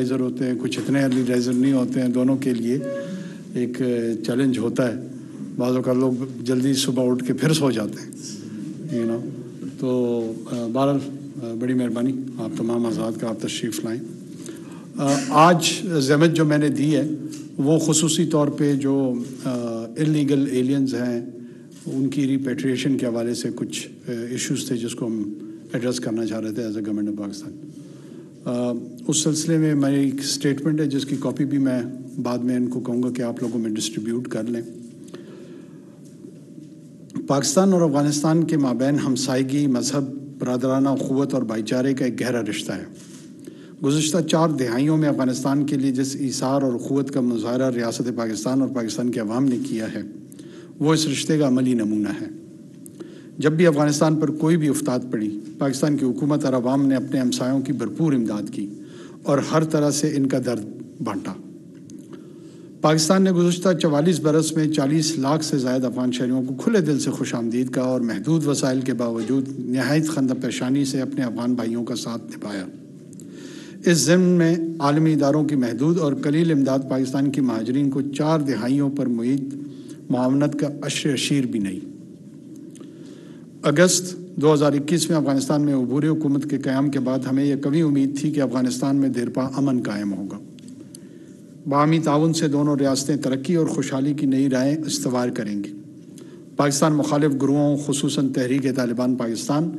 Riser ہوتے ہیں، کچھ اتنے ارلی رائزر نہیں ہوتے ہیں. دونوں کے لیے ایک چیلنج ہوتا ہے. بعض اوقات لوگ جلدی صبح اٹھ کے پھر سو جاتے ہیں تو بہرحال بڑی مہربانی آپ تمام حضرات کا آپ تشریف لائیں. آج ضمانت جو میں نے دی ہے وہ خصوصی طور پہ جو انلیگل ایلینز ہیں ان کی ریپیٹریشن کے حوالے سے کچھ ایشوز تھے جس کو ہم ایڈریس کرنا چاہ رہے تھے as a government of Pakistan. اس سلسلے میں میری ایک اسٹیٹمنٹ ہے جس کی کاپی بھی میں بعد میں ان کو کہوں گا کہ آپ لوگوں میں ڈسٹریبیوٹ کر لیں. پاکستان اور افغانستان کے مابین ہمسائیگی، مذہب، برادرانہ اخوت اور بھائی چارے کا ایک گہرا رشتہ ہے. گزشتہ 4 دہائیوں میں افغانستان کے لیے جس ایثار اور اخوت کا مظاہرہ ریاست پاکستان اور پاکستان کے عوام نے کیا ہے وہ اس رشتے کا عملی نمونہ ہے. جب بھی افغانستان پر کوئی بھی افتاد پڑی، پاکستان کی حکومت اور عوام نے اپنے ہمسایوں کی بھرپور امداد کی اور ہر طرح سے ان کا درد بانٹا. پاکستان نے گزشتہ 44 برس میں 40 لاکھ سے زائد افغان شہریوں کو کھلے دل سے خوش آمدید کہا اور محدود وسائل کے باوجود نہایت خندہ پیشانی سے اپنے افغان بھائیوں کا ساتھ نبھایا. اس ضمن میں عالمی اداروں کی محدود اور قلیل امداد پاکستان کی مہاجرین کو 4 دہائیوں پر معید معاونت کا عشر اشیر بھی نہیں. اگست 2021 میں افغانستان میں عبوری حکومت کے قیام کے بعد ہمیں یہ قوی امید تھی کہ افغانستان میں دیرپا امن قائم ہوگا. باہمی تعاون سے دونوں ریاستیں ترقی اور خوشحالی کی نئی راہیں استوار کریں گی. پاکستان مخالف گروہوں خصوصاً تحریک طالبان پاکستان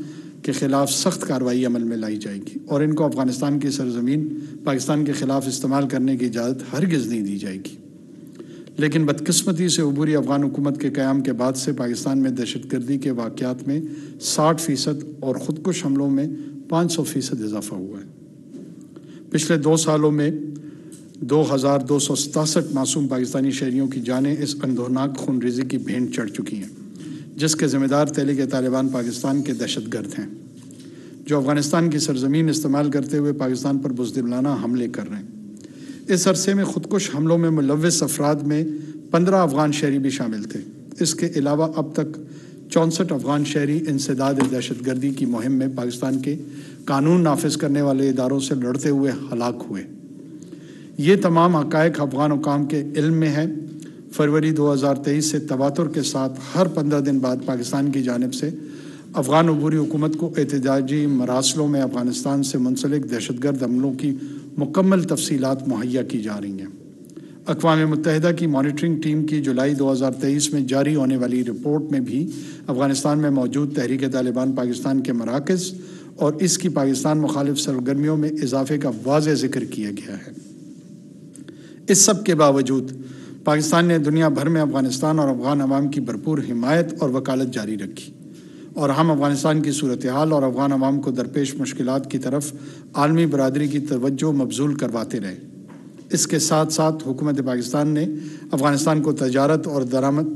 کے خلاف سخت کارروائی عمل میں لائی جائے گی اور ان کو افغانستان کی سرزمین پاکستان کے خلاف استعمال کرنے کی اجازت ہرگز نہیں دی جائے گی. لیکن بدقسمتی سے عبوری افغان حکومت کے قیام کے بعد سے پاکستان میں دہشت گردی کے واقعات میں 60% اور خودکش حملوں میں 500% اضافہ ہوا ہے. پچھلے 2 سالوں میں 2267 معصوم پاکستانی شہریوں کی جانیں اس اندھوناک خون ریزی کی بھینٹ چڑھ چکی ہیں جس کے ذمہ دار تحریک طالبان پاکستان کے دہشت گرد ہیں جو افغانستان کی سرزمین استعمال کرتے ہوئے پاکستان پر بزدلانہ حملے کر رہے ہیں. اس عرصے میں خودکش حملوں میں ملوث افراد میں 15 افغان شہری بھی شامل تھے. اس کے علاوہ اب تک 64 افغان شہری انسداد دہشت گردی کی مہم میں پاکستان کے قانون نافذ کرنے والے اداروں سے لڑتے ہوئے ہلاک ہوئے. یہ تمام حقائق افغان حکام کے علم میں ہے. فروری 2023 سے تواتر کے ساتھ ہر 15 دن بعد پاکستان کی جانب سے افغان عبوری حکومت کو احتجاجی مراسلوں میں افغانستان سے منسلک دہشت گرد حملوں کی مکمل تفصیلات مہیا کی جا رہی ہیں. اقوام متحدہ کی مانیٹرنگ ٹیم کی جولائی 2023 میں جاری ہونے والی رپورٹ میں بھی افغانستان میں موجود تحریک طالبان پاکستان کے مراکز اور اس کی پاکستان مخالف سرگرمیوں میں اضافے کا واضح ذکر کیا گیا ہے. اس سب کے باوجود پاکستان نے دنیا بھر میں افغانستان اور افغان عوام کی بھرپور حمایت اور وکالت جاری رکھی اور ہم افغانستان کی صورتحال اور افغان عوام کو درپیش مشکلات کی طرف عالمی برادری کی توجہ مبذول کرواتے رہے. اس کے ساتھ ساتھ حکومت پاکستان نے افغانستان کو تجارت اور درآمد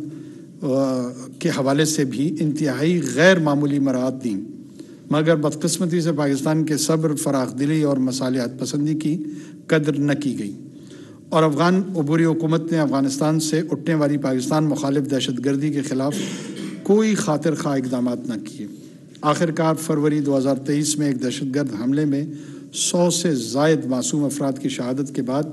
کے حوالے سے بھی انتہائی غیر معمولی مراعات دیں، مگر بدقسمتی سے پاکستان کے صبر، فراخ دلی اور مصالحت پسندی کی قدر نہ کی گئی اور افغان عبوری حکومت نے افغانستان سے اٹھنے والی پاکستان مخالف دہشت گردی کے خلاف کوئی خاطر خواہ اقدامات نہ کیے. آخرکار فروری 2023 میں ایک دہشت گرد حملے میں 100 سے زائد معصوم افراد کی شہادت کے بعد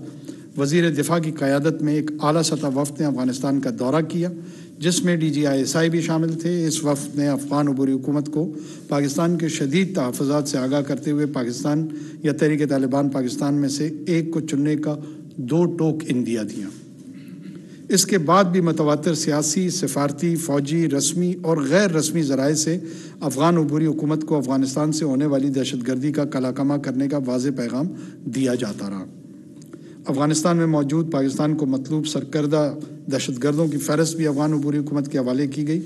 وزیر دفاع کی قیادت میں ایک اعلیٰ سطح وفد نے افغانستان کا دورہ کیا جس میں DGISI بھی شامل تھے. اس وفد نے افغان عبوری حکومت کو پاکستان کے شدید تحفظات سے آگاہ کرتے ہوئے پاکستان یا تحریک طالبان پاکستان میں سے ایک کو چننے کا 2 ٹوک اندیا دیا. اس کے بعد بھی متواتر سیاسی، سفارتی، فوجی، رسمی اور غیر رسمی ذرائع سے افغان عبوری حکومت کو افغانستان سے ہونے والی دہشت گردی کا کلا کما کرنے کا واضح پیغام دیا جاتا رہا. افغانستان میں موجود پاکستان کو مطلوب سرکردہ دہشت گردوں کی فہرست بھی افغان عبوری حکومت کے حوالے کی گئی.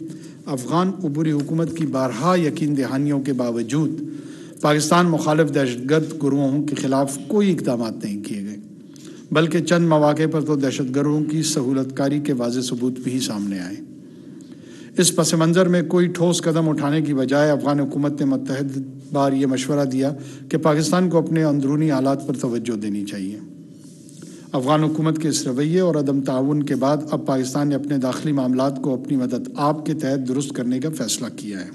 افغان عبوری حکومت کی بارہا یقین دہانیوں کے باوجود پاکستان مخالف دہشت گرد گروہوں کے خلاف کوئی اقدامات نہیں کیے گئے، بلکہ چند مواقع پر تو دہشت گردوں کی سہولت کاری کے واضح ثبوت بھی سامنے آئے. اس پس منظر میں کوئی ٹھوس قدم اٹھانے کی بجائے افغان حکومت نے متعدد بار یہ مشورہ دیا کہ پاکستان کو اپنے اندرونی حالات پر توجہ دینی چاہیے. افغان حکومت کے اس رویے اور عدم تعاون کے بعد اب پاکستان نے اپنے داخلی معاملات کو اپنی مدد آپ کے تحت درست کرنے کا فیصلہ کیا ہے.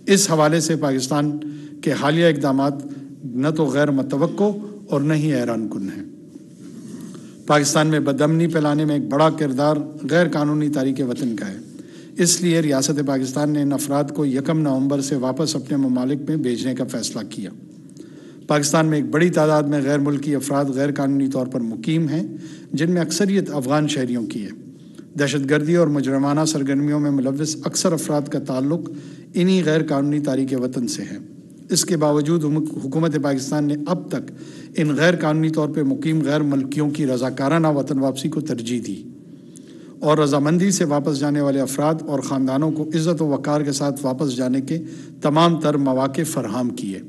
اس حوالے سے پاکستان کے حالیہ اقدامات نہ تو غیر متوقع اور نہ ہی حیران کن ہیں۔ پاکستان میں بدامنی پھیلانے میں ایک بڑا کردار غیر قانونی تاریک وطن کا ہے۔ اس لیے ریاست پاکستان نے ان افراد کو 1 نومبر سے واپس اپنے ممالک میں بھیجنے کا فیصلہ کیا۔ پاکستان میں ایک بڑی تعداد میں غیر ملکی افراد غیر قانونی طور پر مقیم ہیں، جن میں اکثریت افغان شہریوں کی ہے۔ دہشت گردی اور مجرمانہ سرگرمیوں میں ملوث اکثر افراد کا تعلق انہی غیر قانونی تاریک وطن سے ہے۔ اس کے باوجود حکومت پاکستان نے اب تک ان غیر قانونی طور پہ مقیم غیر ملکیوں کی رضاکارانہ وطن واپسی کو ترجیح دی اور رضامندی سے واپس جانے والے افراد اور خاندانوں کو عزت و وقار کے ساتھ واپس جانے کے تمام تر مواقع فراہم کیے۔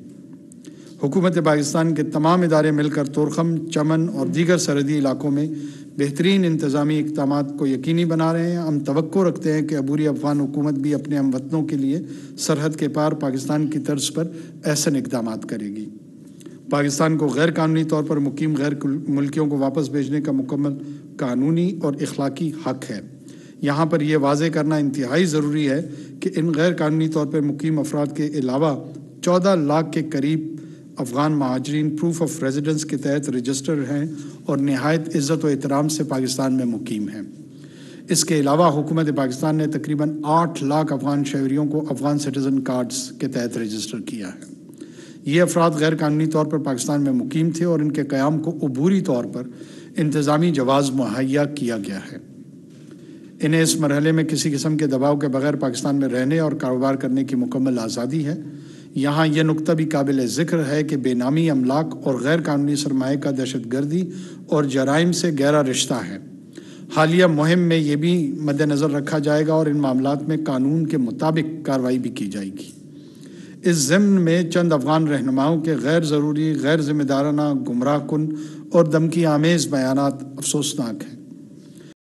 حکومت پاکستان کے تمام ادارے مل کر طورخم، چمن اور دیگر سرحدی علاقوں میں بہترین انتظامی اقدامات کو یقینی بنا رہے ہیں۔ ہم توقع رکھتے ہیں کہ عبوری افغان حکومت بھی اپنے ہم وطنوں کے لیے سرحد کے پار پاکستان کی طرز پر احسن اقدامات کرے گی۔ پاکستان کو غیر قانونی طور پر مقیم غیر ملکیوں کو واپس بھیجنے کا مکمل قانونی اور اخلاقی حق ہے۔ یہاں پر یہ واضح کرنا انتہائی ضروری ہے کہ ان غیر قانونی طور پر مقیم افراد کے علاوہ 14 لاکھ کے قریب افغان مہاجرین پروف آف ریزیڈنس کے تحت رجسٹر ہیں اور نہایت عزت و احترام سے پاکستان میں مقیم ہیں۔ اس کے علاوہ حکومت پاکستان نے تقریباً 8 لاکھ افغان شہریوں کو افغان سٹیزن کارڈز کے تحت رجسٹر کیا ہے۔ یہ افراد غیر قانونی طور پر پاکستان میں مقیم تھے اور ان کے قیام کو عبوری طور پر انتظامی جواز مہیا کیا گیا ہے۔ انہیں اس مرحلے میں کسی قسم کے دباؤ کے بغیر پاکستان میں رہنے اور کاروبار کرنے کی مکمل آزادی ہے۔ یہاں یہ نقطہ بھی قابل ذکر ہے کہ بے نامی املاک اور غیر قانونی سرمایہ کا دہشت گردی اور جرائم سے گہرا رشتہ ہے۔ حالیہ مہم میں یہ بھی مد نظر رکھا جائے گا اور ان معاملات میں قانون کے مطابق کارروائی بھی کی جائے گی۔ اس ضمن میں چند افغان رہنماؤں کے غیر ضروری، غیر ذمہ دارانہ، گمراہ کن اور دھمکی آمیز بیانات افسوسناک ہیں۔